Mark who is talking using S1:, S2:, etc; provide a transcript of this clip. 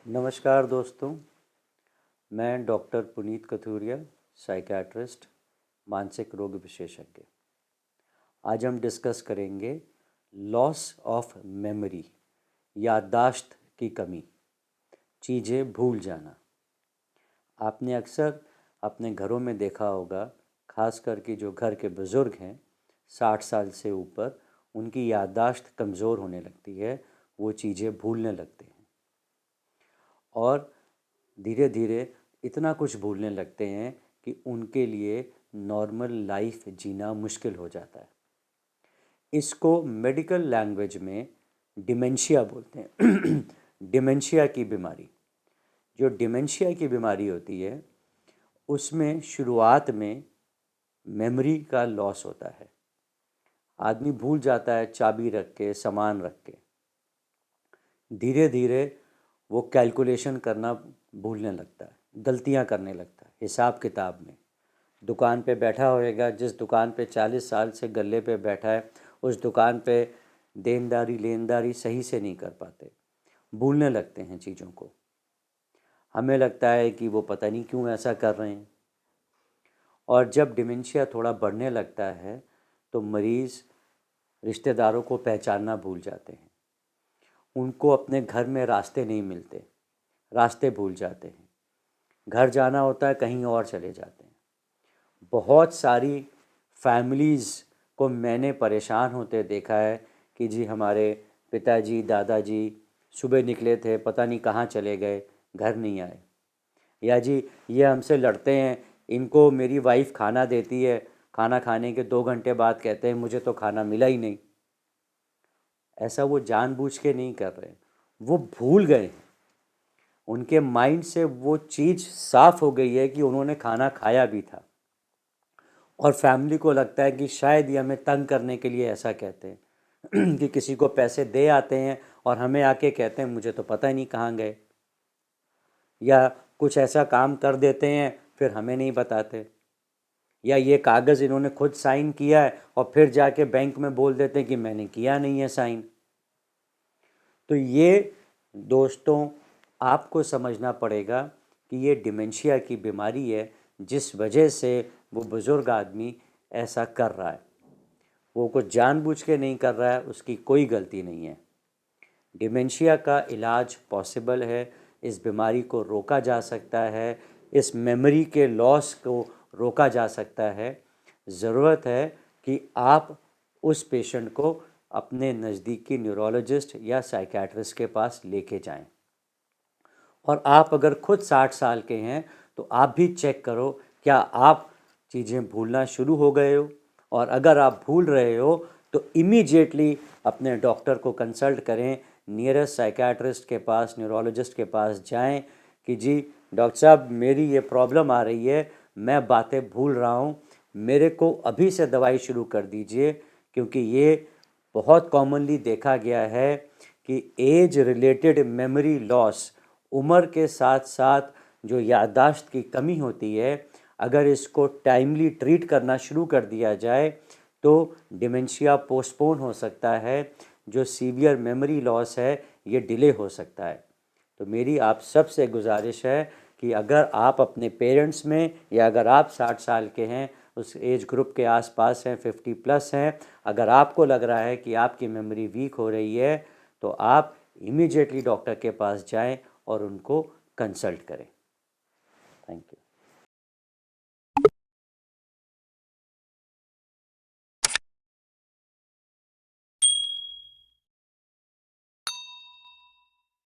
S1: नमस्कार दोस्तों, मैं डॉक्टर पुनीत कथूरिया, साइकियाट्रिस्ट, मानसिक रोग विशेषज्ञ। आज हम डिस्कस करेंगे लॉस ऑफ मेमोरी, याददाश्त की कमी, चीज़ें भूल जाना। आपने अक्सर अपने घरों में देखा होगा, खास करके जो घर के बुज़ुर्ग हैं 60 साल से ऊपर, उनकी याददाश्त कमज़ोर होने लगती है, वो चीज़ें भूलने लगते हैं और धीरे धीरे इतना कुछ भूलने लगते हैं कि उनके लिए नॉर्मल लाइफ जीना मुश्किल हो जाता है। इसको मेडिकल लैंग्वेज में डिमेंशिया बोलते हैं। डिमेंशिया की बीमारी, जो डिमेंशिया की बीमारी होती है उसमें शुरुआत में मेमोरी का लॉस होता है। आदमी भूल जाता है चाबी रख के, सामान रख के। धीरे धीरे वो कैलकुलेशन करना भूलने लगता है, गलतियां करने लगता है हिसाब किताब में। दुकान पे बैठा होएगा, जिस दुकान पे 40 साल से गल्ले पे बैठा है, उस दुकान पे देनदारी लेनदारी सही से नहीं कर पाते, भूलने लगते हैं चीज़ों को। हमें लगता है कि वो पता नहीं क्यों ऐसा कर रहे हैं। और जब डिमेंशिया थोड़ा बढ़ने लगता है तो मरीज़ रिश्तेदारों को पहचानना भूल जाते हैं, उनको अपने घर में रास्ते नहीं मिलते, रास्ते भूल जाते हैं, घर जाना होता है कहीं और चले जाते हैं। बहुत सारी फैमिलीज़ को मैंने परेशान होते देखा है कि जी हमारे पिताजी दादाजी सुबह निकले थे, पता नहीं कहाँ चले गए, घर नहीं आए। या जी ये हमसे लड़ते हैं, इनको मेरी वाइफ खाना देती है, खाना खाने के 2 घंटे बाद कहते हैं मुझे तो खाना मिला ही नहीं। ऐसा वो जानबूझ के नहीं कर रहे, वो भूल गए हैं। उनके माइंड से वो चीज़ साफ़ हो गई है कि उन्होंने खाना खाया भी था, और फैमिली को लगता है कि शायद ये हमें तंग करने के लिए ऐसा कहते हैं। कि किसी को पैसे दे आते हैं और हमें आके कहते हैं मुझे तो पता ही नहीं कहाँ गए, या कुछ ऐसा काम कर देते हैं फिर हमें नहीं बताते, या ये कागज़ इन्होंने खुद साइन किया है और फिर जाके बैंक में बोल देते हैं कि मैंने किया नहीं है साइन। तो ये दोस्तों आपको समझना पड़ेगा कि ये डिमेंशिया की बीमारी है, जिस वजह से वो बुज़ुर्ग आदमी ऐसा कर रहा है। वो कुछ जानबूझ के नहीं कर रहा है, उसकी कोई गलती नहीं है। डिमेंशिया का इलाज पॉसिबल है, इस बीमारी को रोका जा सकता है, इस मेमोरी के लॉस को रोका जा सकता है। ज़रूरत है कि आप उस पेशेंट को अपने नज़दीकी न्यूरोलॉजिस्ट या साइकियाट्रिस्ट के पास लेके जाएं। और आप अगर खुद 60 साल के हैं तो आप भी चेक करो क्या आप चीज़ें भूलना शुरू हो गए हो, और अगर आप भूल रहे हो तो इमीडिएटली अपने डॉक्टर को कंसल्ट करें, नियरेस्ट साइकियाट्रिस्ट के पास, न्यूरोलॉजिस्ट के पास जाएं कि जी डॉक्टर साहब मेरी ये प्रॉब्लम आ रही है, मैं बातें भूल रहा हूँ, मेरे को अभी से दवाई शुरू कर दीजिए। क्योंकि ये बहुत कॉमनली देखा गया है कि एज रिलेटेड मेमोरी लॉस, उम्र के साथ साथ जो याददाश्त की कमी होती है, अगर इसको टाइमली ट्रीट करना शुरू कर दिया जाए तो डिमेंशिया पोस्टपोन हो सकता है, जो सीवियर मेमोरी लॉस है ये डिले हो सकता है। तो मेरी आप सबसे गुजारिश है कि अगर आप अपने पेरेंट्स में, या अगर आप 60 साल के हैं, उस एज ग्रुप के आसपास हैं, 50+ हैं, अगर आपको लग रहा है कि आपकी मेमोरी वीक हो रही है तो आप इमीडिएटली डॉक्टर के पास जाएं और उनको कंसल्ट करें। Thank you.